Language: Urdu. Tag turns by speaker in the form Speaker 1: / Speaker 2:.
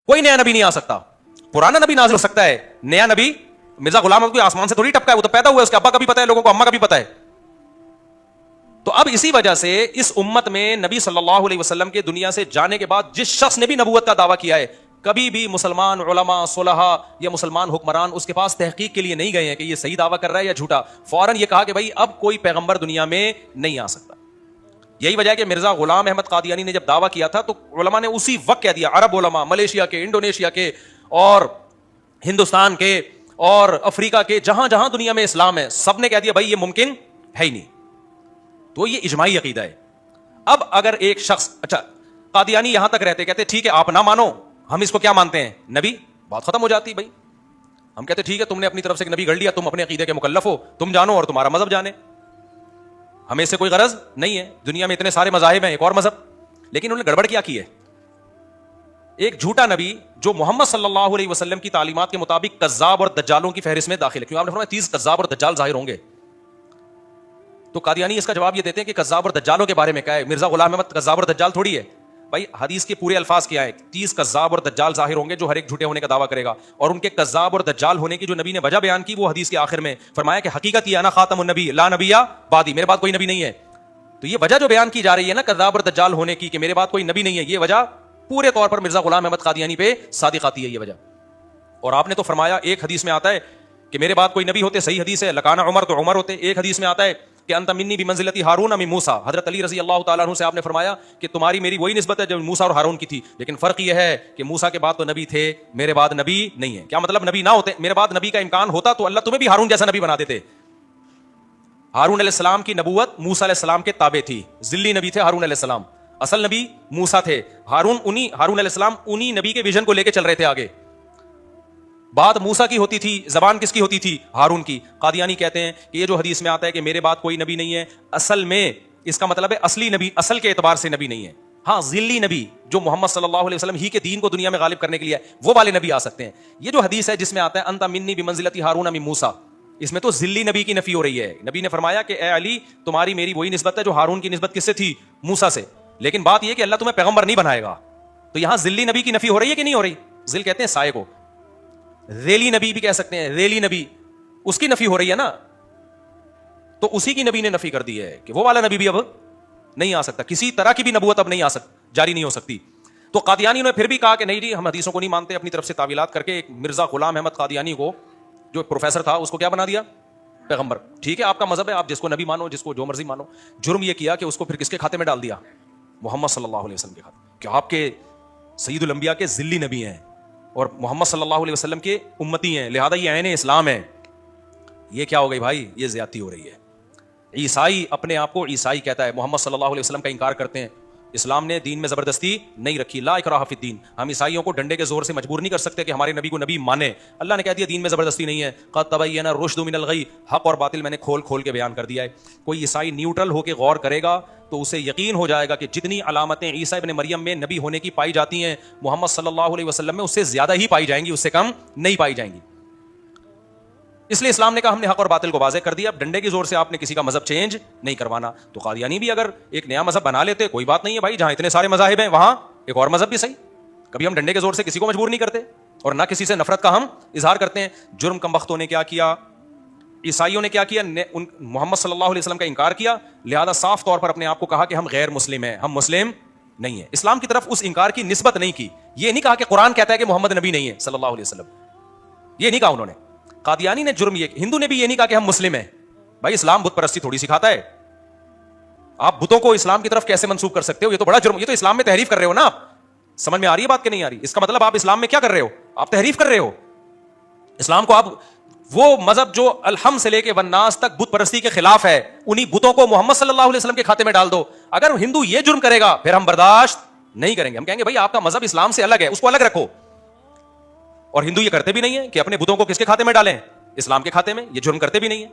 Speaker 1: کوئی نیا نبی نہیں آ سکتا, پرانا نبی نازل ہو سکتا ہے, نیا نبی مرزا غلام احمد کوئی آسمان سے تھوڑی ٹپکا ہے, وہ تو پیدا ہوا ہے, اس کے ابا کا بھی پتا ہے لوگوں کو, اماں کا بھی پتا ہے. تو اب اسی وجہ سے اس امت میں نبی صلی اللہ علیہ وسلم کے دنیا سے جانے کے بعد جس شخص نے بھی نبوت کا دعویٰ کیا ہے, کبھی بھی مسلمان علماء صلحاء یا مسلمان حکمران اس کے پاس تحقیق کے لیے نہیں گئے ہیں کہ یہ صحیح دعویٰ کر رہا ہے یا جھوٹا, فوراً یہ کہا کہ بھائی اب کوئی پیغمبر دنیا میں نہیں آ سکتا. یہی وجہ ہے کہ مرزا غلام احمد قادیانی نے جب دعویٰ کیا تھا تو علماء نے اسی وقت کہہ دیا, عرب علماء, ملیشیا کے, انڈونیشیا کے اور ہندوستان کے اور افریقہ کے, جہاں جہاں دنیا میں اسلام ہے, سب نے کہہ دیا بھائی یہ ممکن ہے ہی نہیں. تو یہ اجماعی عقیدہ ہے. اب اگر ایک شخص, اچھا قادیانی یہاں تک رہتے, کہتے ٹھیک ہے آپ نہ مانو, ہم اس کو کیا مانتے ہیں, نبی, بات ختم ہو جاتی. بھائی ہم کہتے ٹھیک ہے تم نے اپنی طرف سے ایک نبی گڑھ لیا, تم اپنے عقیدے کے مکلف ہو, تم جانو اور تمہارا مذہب جانے, ہمیں اس سے کوئی غرض نہیں ہے. دنیا میں اتنے سارے مذاہب ہیں, ایک اور مذہب. لیکن انہوں نے گڑبڑ کیا کی ہے, ایک جھوٹا نبی جو محمد صلی اللہ علیہ وسلم کی تعلیمات کے مطابق کذاب اور دجالوں کی فہرست میں داخل ہے, کیوں آپ نے فرمایا 30 کذاب اور دجال ظاہر ہوں گے. تو قادیانی اس کا جواب یہ دیتے ہیں کہ کذاب اور دجالوں کے بارے میں کیا ہے, مرزا غلام احمد کذاب اور دجال تھوڑی ہے. بھائی حدیث کے پورے الفاظ کیا ہے, 30 کذاب اور دجال ظاہر ہوں گے جو ہر ایک جھوٹے ہونے کا دعویٰ کرے گا, اور ان کے کذاب اور دجال ہونے کی جو نبی نے وجہ بیان کی وہ حدیث کے آخر میں فرمایا کہ حقیقت یہ انا خاتم النبی لا نبی بعدی, میرے بعد کوئی نبی نہیں ہے. تو یہ وجہ جو بیان کی جا رہی ہے نا کذاب اور دجال ہونے کی کہ میرے بعد کوئی نبی نہیں ہے, یہ وجہ پورے طور پر مرزا غلام احمد قادیانی پہ صادق آتی ہے یہ وجہ. اور آپ نے تو فرمایا, ایک حدیث میں آتا ہے کہ میرے بعد کوئی نبی ہوتے, صحیح حدیث ہے, لکانا عمر تو عمر ہوتے. ایک حدیث میں آتا ہے کہ انت منی بمنزلتی ہارون من موسیٰ, حضرت علی رضی اللہ تعالیٰ عنہ سے آپ نے فرمایا کہ تمہاری میری وہی نسبت ہے جو موسیٰ اور ہارون کی تھی, لیکن فرق یہ ہے کہ موسیٰ کے بعد تو نبی تھے, میرے بعد نبی نہیں ہے. کیا مطلب نبی نہ ہوتے, میرے بعد نبی کا امکان ہوتا تو اللہ تمہیں بھی ہارون جیسا نبی بنا دیتے. ہارون علیہ السلام کی نبوت موسیٰ علیہ السلام کے تابع تھی, ذلی نبی تھے ہارون علیہ السلام, اصل نبی موسیٰ تھے, ہارون علیہ السلام انہی نبی کے ویژن کو لے کے چل رہے تھے آگے. بات موسیٰ کی ہوتی تھی, زبان کس کی ہوتی تھی, ہارون کی. قادیانی کہتے ہیں کہ یہ جو حدیث میں آتا ہے کہ میرے بعد کوئی نبی نہیں ہے, اصل میں اس کا مطلب ہے اصلی نبی, اصل کے اعتبار سے نبی نہیں ہے. ہاں ذلی نبی جو محمد صلی اللہ علیہ وسلم ہی کے دین کو دنیا میں غالب کرنے کے لیے وہ والے نبی آ سکتے ہیں. یہ جو حدیث ہے جس میں آتا ہے انت منی بمنزلتی ہارون من موسیٰ, اس میں تو ذلی نبی کی نفی ہو رہی ہے. نبی نے فرمایا کہ اے علی تمہاری میری وہی نسبت ہے جو ہارون کی نسبت کس سے تھی, موسیٰ سے, لیکن بات یہ کہ اللہ تمہیں پیغمبر نہیں بنائے گا. تو یہاں ذلی نبی کی نفی ہو رہی ہے کہ نہیں ہو رہی, ذل کہتے ہیں سائے کو, ریلی نبی بھی کہہ سکتے ہیں, ریلی نبی, اس کی نفی ہو رہی ہے نا. تو اسی کی نبی نے نفی کر دی ہے کہ وہ والا نبی بھی اب نہیں آ سکتا, کسی طرح کی بھی نبوت اب نہیں آ سکتی, جاری نہیں ہو سکتی. تو قادیانی نے پھر بھی کہا کہ نہیں جی ہم حدیثوں کو نہیں مانتے, اپنی طرف سے تعویلات کر کے ایک مرزا غلام احمد قادیانی کو جو پروفیسر تھا اس کو کیا بنا دیا, پیغمبر. ٹھیک ہے آپ کا مذہب ہے, آپ جس کو نبی مانو, جس کو جو مرضی مانو. جرم یہ کیا کہ اس کو پھر کس کے کھاتے میں ڈال دیا, محمد صلی اللہ علیہ وسلم کے کھاتے, کہ آپ کے سید الانبیاء کے ذلی نبی ہیں اور محمد صلی اللہ علیہ وسلم کے امتی ہیں, لہذا یہ عین اسلام ہے. یہ کیا ہو گئی بھائی, یہ زیادتی ہو رہی ہے. عیسائی اپنے آپ کو عیسائی کہتا ہے, محمد صلی اللہ علیہ وسلم کا انکار کرتے ہیں. اسلام نے دین میں زبردستی نہیں رکھی, لا اکراہ فی الدین. ہم عیسائیوں کو ڈنڈے کے زور سے مجبور نہیں کر سکتے کہ ہمارے نبی کو نبی مانے. اللہ نے کہہ دیا دین میں زبردستی نہیں ہے, قد تبین الرشد من الغی, حق اور باطل میں نے کھول کھول کے بیان کر دیا ہے. کوئی عیسائی نیوٹرل ہو کے غور کرے گا تو اسے یقین ہو جائے گا کہ جتنی علامتیں عیسیٰ ابن مریم میں نبی ہونے کی پائی جاتی ہیں محمد صلی اللہ علیہ وسلم میں اس سے زیادہ ہی پائی جائیں گی, اس سے کم نہیں پائی جائیں گی. اس لیے اسلام نے کہا ہم نے حق اور باطل کو واضح کر دیا, اب ڈنڈے کی زور سے آپ نے کسی کا مذہب چینج نہیں کروانا. تو قادیانی بھی اگر ایک نیا مذہب بنا لیتے کوئی بات نہیں ہے بھائی, جہاں اتنے سارے مذاہب ہیں وہاں ایک اور مذہب بھی صحیح. کبھی ہم ڈنڈے کے زور سے کسی کو مجبور نہیں کرتے اور نہ کسی سے نفرت کا ہم اظہار کرتے ہیں. جرم کم بختوں نے کیا کیا, عیسائیوں نے کیا کیا, محمد صلی اللہ علیہ وسلم کا انکار کیا, لہذا صاف طور پر اپنے آپ کو کہا کہ ہم غیر مسلم ہیں, ہم مسلم نہیں ہیں. اسلام کی طرف اس انکار کی نسبت نہیں کی. یہ نہیں کہا کہ قرآن کہتا ہے کہ محمد نبی نہیں ہے صلی اللہ علیہ وسلم, یہ نہیں کہا انہوں نے. قادیانی نے جرم یہ, ہندو نے بھی یہ نہیں کہا کہ ہم مسلم ہیں. بھائی اسلام بت پرستی تھوڑی سکھاتا ہے, آپ بتوں کو اسلام کی طرف کیسے منسوب کر سکتے ہو, یہ تو بڑا جرم, یہ تو اسلام میں تحریف کر رہے ہو نا آپ. سمجھ میں آ رہی ہے بات کہ نہیں آ رہی, اس کا مطلب آپ اسلام میں کیا کر رہے ہو, آپ تحریف کر رہے ہو. اسلام کو آپ وہ مذہب جو الحم سے لے کے والناس تک بت پرستی کے خلاف ہے, انہی بتوں کو محمد صلی اللہ علیہ وسلم کے کھاتے میں ڈال دو. اگر ہندو یہ جرم کرے گا پھر ہم برداشت نہیں کریں گے, ہم کہیں گے بھائی آپ کا مذہب اسلام سے الگ ہے, اس کو الگ رکھو. اور ہندو یہ کرتے بھی نہیں ہے کہ اپنے بتوں کو کس کے کھاتے میں ڈالیں, اسلام کے کھاتے میں. یہ جرم کرتے بھی نہیں ہے.